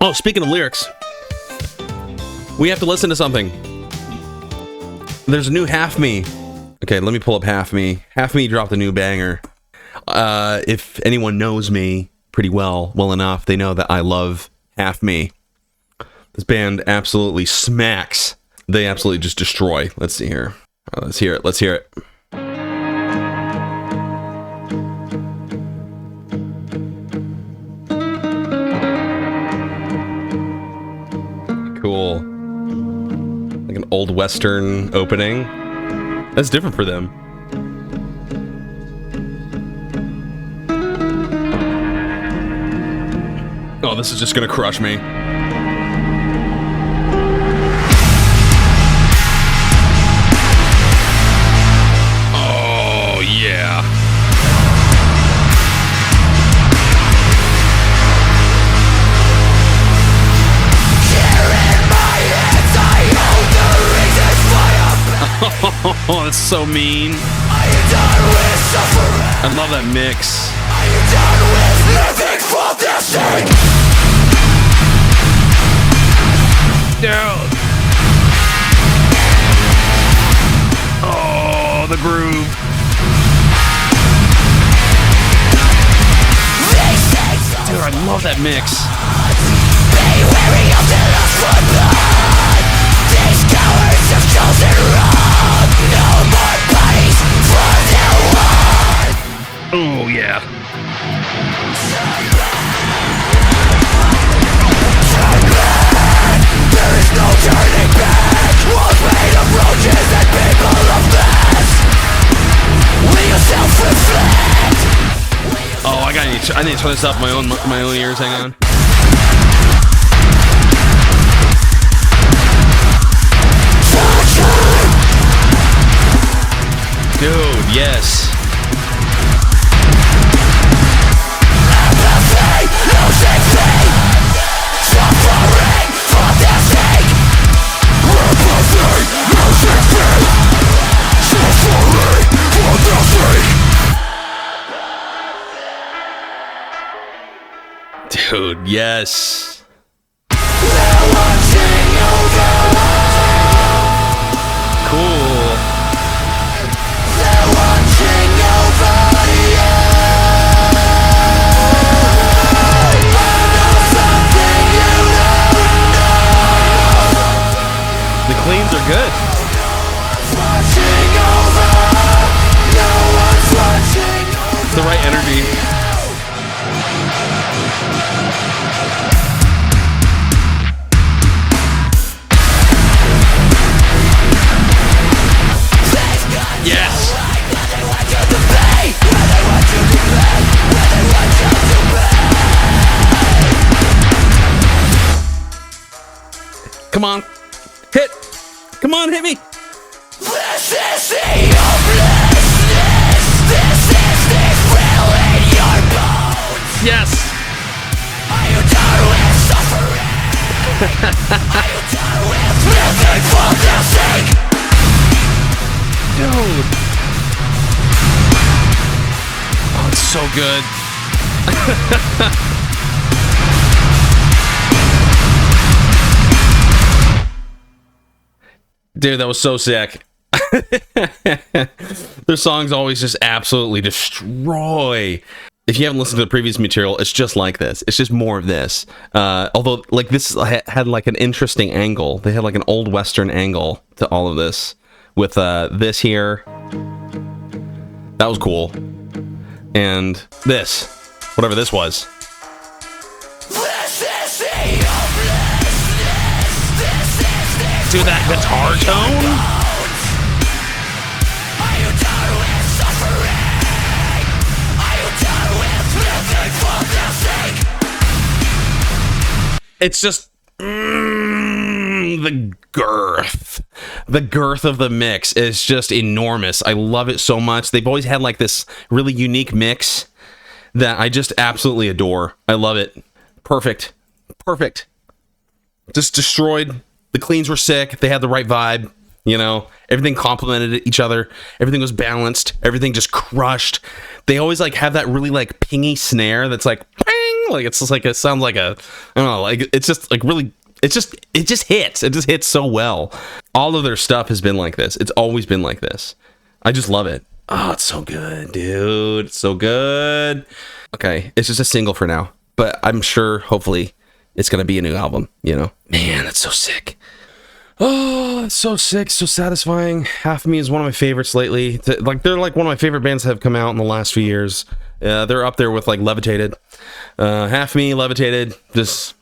Oh, speaking of lyrics, we have to listen to something. There's a new Half Me. Okay, let me pull up Half Me. Half Me dropped a new banger. If anyone knows me pretty well enough, they know that I love Half Me. This band absolutely smacks. They absolutely just destroy. Let's see here. Let's hear it. Let's hear it. Cool. Like an old Western opening. That's different for them. Oh, this is just gonna crush me. Oh, yeah. Oh, that's so mean. I love that mix. Dude. Oh, the groove. Dude, I love that mix. Be wary of the lust for blood. These cowards have chosen wrong. No more bodies for their war. Oh, yeah. There is no turning back. Walls made of roaches and people of mass. Will you self-reflect? Oh, I need to turn this up my own ears. Hang on. Dude, yes. Dude, yes. Cool. The cleans are good. It's the right energy. Yes. Come on. Hit. Come on, hit me. This is the hopelessness. This is the thrill in your bones. Yes. Are you done with suffering? Are you done with living for their sake? Dude. Oh, it's so good. Dude, that was so sick. Their songs always just absolutely destroy. If you haven't listened to the previous material, it's just like this. It's just more of this. Although, like, this had like an interesting angle. They had like an old Western angle to all of this. With this here. That was cool. And this. Whatever this was. Dude, that guitar tone? It's just the girth. The girth of the mix is just enormous. I love it so much. They've always had like this really unique mix that I just absolutely adore. I love it. Perfect. Perfect. Just destroyed. The cleans were sick. They had the right vibe. You know, everything complemented each other. Everything was balanced. Everything just crushed. They always like have that really like pingy snare that's like ping, like it's just like it sounds like a, I don't know, like it's just like really, it just hits so well. All of their stuff has been like this. It's always been like this. I just love it. Oh, it's so good, dude. It's so good. Okay, it's just a single for now, but I'm sure hopefully it's gonna be a new album, you know. Man, that's so sick. Oh, it's so sick, so satisfying. Half of Me is one of my favorites lately. Like, they're like one of my favorite bands that have come out in the last few years. They're up there with like Levitated. Half of Me, Levitated, just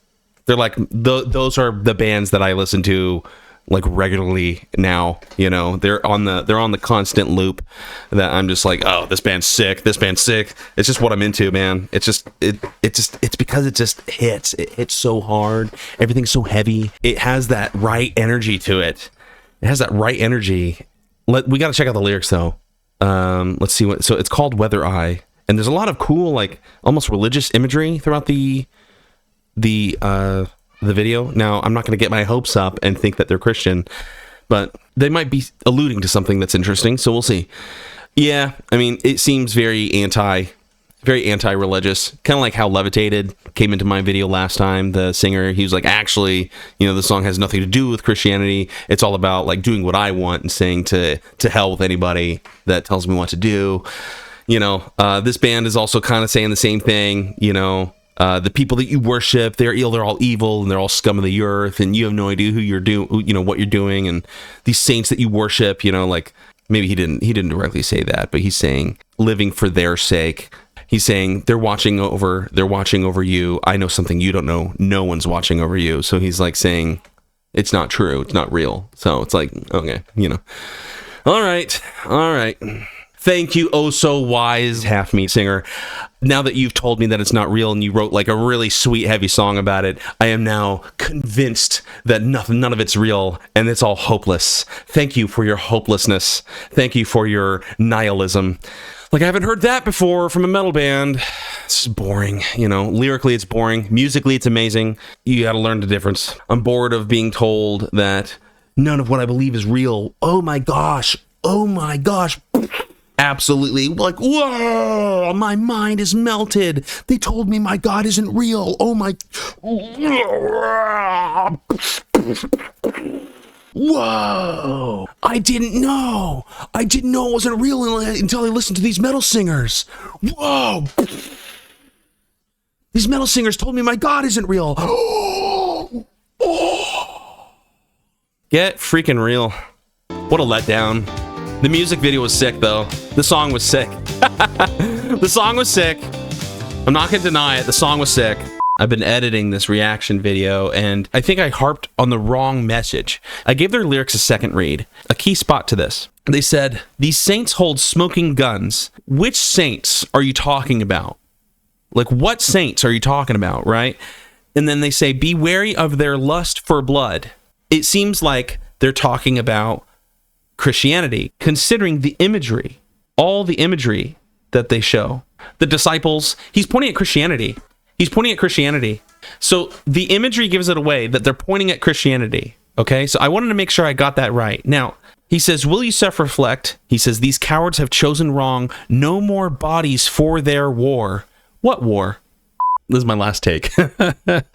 they're like those are the bands that I listen to like regularly now. You know, they're on the constant loop that I'm just like, oh, this band's sick. This band's sick. It's just what I'm into, man. It's just it's because it just hits. It hits so hard. Everything's so heavy. It has that right energy to it. It has that right energy. We got to check out the lyrics though. Let's see what. So it's called Weather Eye, and there's a lot of cool, like almost religious imagery throughout the video. Now, I'm not going to get my hopes up and think that they're Christian, but they might be alluding to something that's interesting, so we'll see. Yeah, I mean, it seems very anti-religious, kind of like how Levitated came into my video last time. The singer, he was like, actually, you know, the song has nothing to do with Christianity. It's all about like doing what I want and saying to hell with anybody that tells me what to do. You know, this band is also kind of saying the same thing, you know. The people that you worship, they're all evil, and they're all scum of the earth, and you have no idea who you're doing, you know, what you're doing, and these saints that you worship, you know, like maybe he didn't directly say that, but he's saying living for their sake. He's saying they're watching over you. I know something you don't know. No one's watching over you. So he's like saying it's not true. It's not real. So it's like, okay, you know, all right. Thank you, oh so wise Half Me singer. Now that you've told me that it's not real and you wrote like a really sweet, heavy song about it, I am now convinced that none of it's real and it's all hopeless. Thank you for your hopelessness. Thank you for your nihilism. Like, I haven't heard that before from a metal band. This is boring, you know. Lyrically, it's boring. Musically, it's amazing. You gotta learn the difference. I'm bored of being told that none of what I believe is real. Oh my gosh. Absolutely, like, whoa, my mind is melted. They told me my God isn't real. Oh my, whoa, I didn't know it wasn't real until I listened to these metal singers. Whoa, these metal singers told me my God isn't real. Get freaking real. What a letdown. The music video was sick, though. The song was sick. The song was sick. I'm not gonna deny it. The song was sick. I've been editing this reaction video, and I think I harped on the wrong message. I gave their lyrics a second read. A key spot to this. They said, "These saints hold smoking guns." Which saints are you talking about? Like, what saints are you talking about, right? And then they say, "Be wary of their lust for blood." It seems like they're talking about Christianity, considering the imagery, all the imagery that they show. The disciples, he's pointing at Christianity. So the imagery gives it away that they're pointing at Christianity. Okay, so I wanted to make sure I got that right. Now, he says, "Will you self-reflect?" He says, "These cowards have chosen wrong. No more bodies for their war." What war? This is my last take.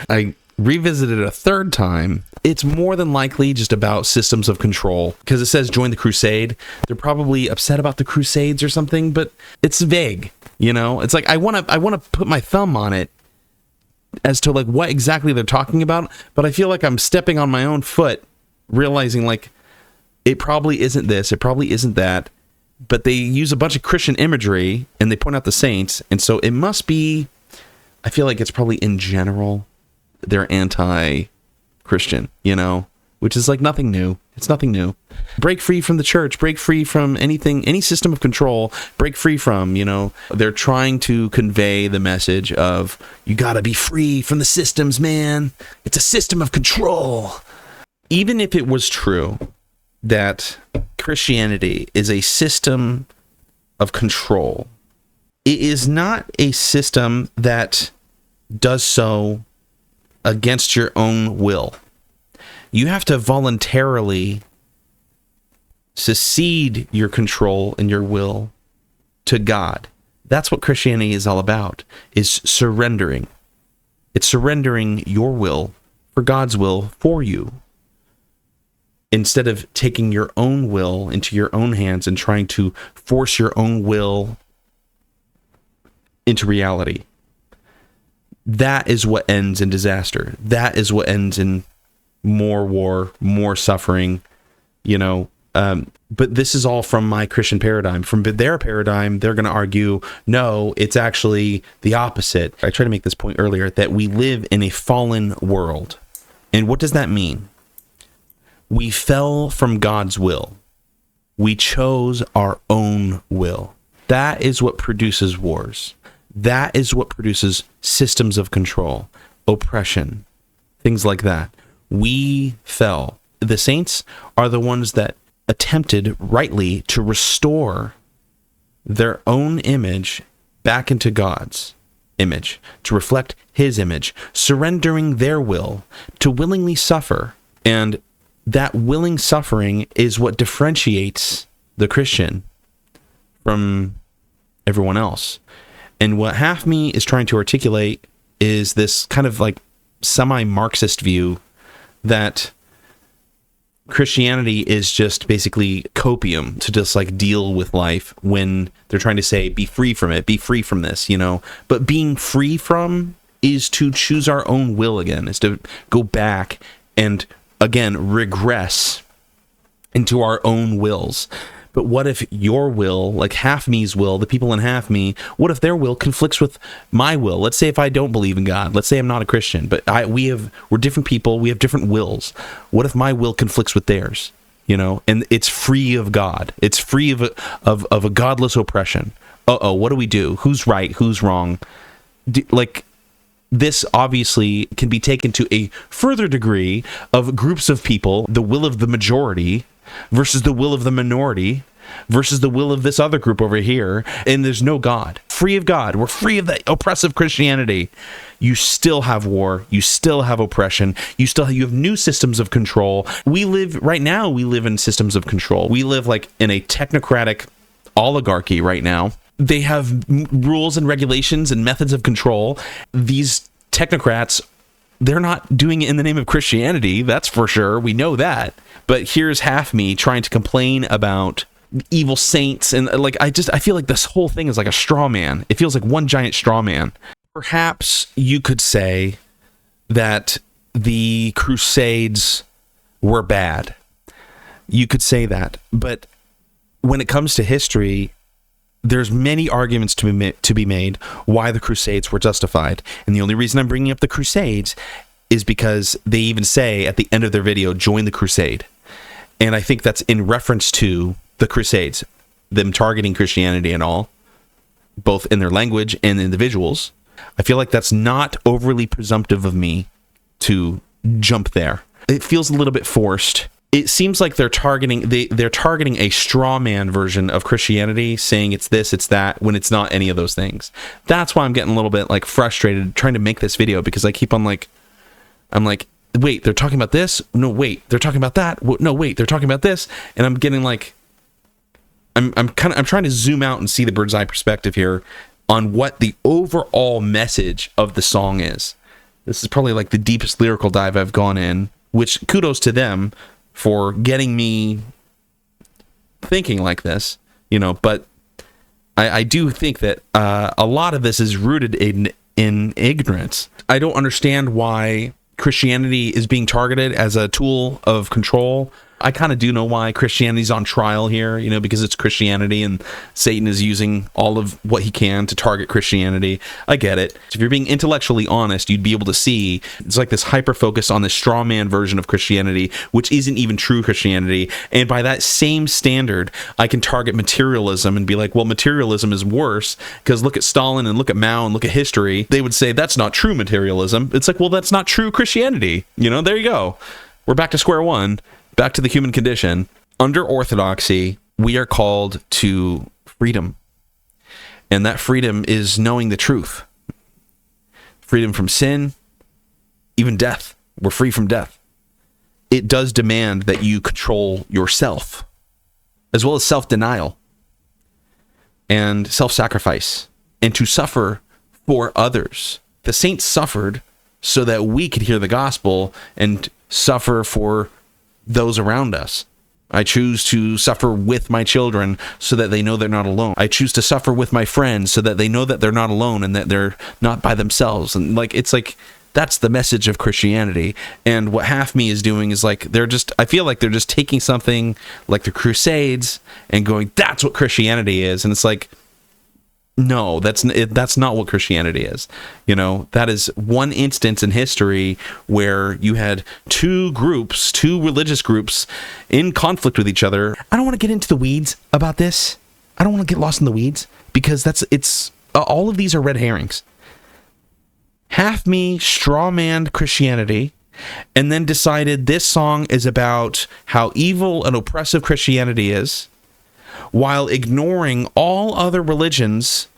I revisited it a third time. It's more than likely just about systems of control, because it says join the crusade. They're probably upset about the crusades or something, but it's vague, you know. It's like I want to put my thumb on it as to like what exactly they're talking about, but I feel like I'm stepping on my own foot, realizing like it probably isn't this, it probably isn't that, but they use a bunch of Christian imagery and they point out the saints, and so it must be, I feel like it's probably in general they're anti-Christian, you know, which is like nothing new. It's nothing new. Break free from the church, break free from anything, any system of control, break free from, you know, they're trying to convey the message of you gotta be free from the systems, man. It's a system of control. Even if it was true that Christianity is a system of control, it is not a system that does so against your own will. You have to voluntarily secede your control and your will to God. That's what Christianity is all about, is surrendering. It's surrendering your will for God's will for you, instead of taking your own will into your own hands and trying to force your own will into reality. That is what ends in disaster. That is what ends in more war, more suffering, but this is all from my Christian paradigm. From their paradigm, they're going to argue, no, it's actually the opposite. I tried to make this point earlier, that we live in a fallen world. And what does that mean? We fell from God's will. We chose our own will. That is what produces wars. That is what produces systems of control, oppression, things like that. We fell. The saints are the ones that attempted rightly to restore their own image back into God's image, to reflect his image, surrendering their will to willingly suffer. And that willing suffering is what differentiates the Christian from everyone else. And what Half Me is trying to articulate is this kind of like semi-Marxist view that Christianity is just basically copium to just like deal with life, when they're trying to say, be free from it, be free from this, But being free from is to choose our own will again, is to go back and again regress into our own wills. But what if your will, like Half Me's will, the people in Half Me, what if their will conflicts with my will? Let's say if I don't believe in God, let's say I'm not a Christian, but we're different people, we have different wills. What if my will conflicts with theirs? And it's free of God. It's free of a godless oppression. What do we do? Who's right? Who's wrong? This obviously can be taken to a further degree of groups of people, the will of the majority versus the will of the minority versus the will of this other group over here, and there's no God. Free of God. We're free of the oppressive Christianity. You still have war. You still have oppression. You have new systems of control. Right now we live in systems of control. We live like in a technocratic oligarchy right now. They have rules and regulations and methods of control. These technocrats, they're not doing it in the name of Christianity, that's for sure. We know that. But here's Half Me trying to complain about evil saints, and I feel like this whole thing is like a straw man. It feels like one giant straw man. Perhaps you could say that the Crusades were bad. You could say that. But when it comes to history, there's many arguments to be made why the Crusades were justified. And the only reason I'm bringing up the Crusades is because they even say at the end of their video, join the crusade. And I think that's in reference to the Crusades, them targeting Christianity and all, both in their language and individuals. I feel like that's not overly presumptive of me to jump there. It feels a little bit forced. It seems like they're targeting a straw man version of Christianity, saying it's this, it's that, when it's not any of those things. That's why I'm getting a little bit like frustrated trying to make this video, because I keep on I'm like, wait, they're talking about this? No, wait, they're talking about that? No, wait, they're talking about this? And I'm getting like, I'm trying to zoom out and see the bird's eye perspective here on what the overall message of the song is. This is probably like the deepest lyrical dive I've gone in, which kudos to them for getting me thinking like this, but I do think that a lot of this is rooted in ignorance. I don't understand why Christianity is being targeted as a tool of control. I kind of do know why Christianity's on trial here, because it's Christianity and Satan is using all of what he can to target Christianity. I get it. If you're being intellectually honest, you'd be able to see it's like this hyper focus on this straw man version of Christianity, which isn't even true Christianity. And by that same standard, I can target materialism and be like, well, materialism is worse because look at Stalin and look at Mao and look at history. They would say that's not true materialism. It's like, well, that's not true Christianity. There you go. We're back to square one. Back to the human condition. Under orthodoxy, we are called to freedom. And that freedom is knowing the truth. Freedom from sin, even death. We're free from death. It does demand that you control yourself, as well as self-denial and self-sacrifice, and to suffer for others. The saints suffered so that we could hear the gospel and suffer for those around us. I choose to suffer with my children so that they know they're not alone. I choose to suffer with my friends so that they know that they're not alone and that they're not by themselves. And like, it's like, that's the message of Christianity. And what Half Me is doing is like, I feel like they're just taking something like the Crusades and going, that's what Christianity is. And it's like, no, that's not what Christianity is. You know, that is one instance in history where you had two religious groups in conflict with each other. I don't want to get into the weeds about this. I don't want to get lost in the weeds because all of these are red herrings. Half Me strawmanned Christianity and then decided this song is about how evil and oppressive Christianity is, while ignoring all other religions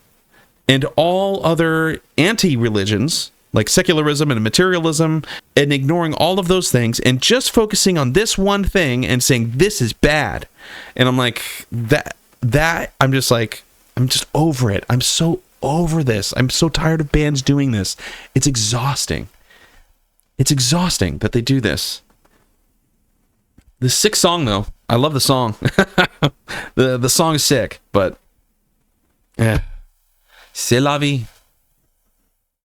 and all other anti-religions like secularism and materialism, and ignoring all of those things and just focusing on this one thing and saying this is bad. And I'm like, I'm just over it. I'm so over this. I'm so tired of bands doing this. It's exhausting. It's exhausting that they do this. The sick song, though. I love the song. the song is sick, but c'est la vie.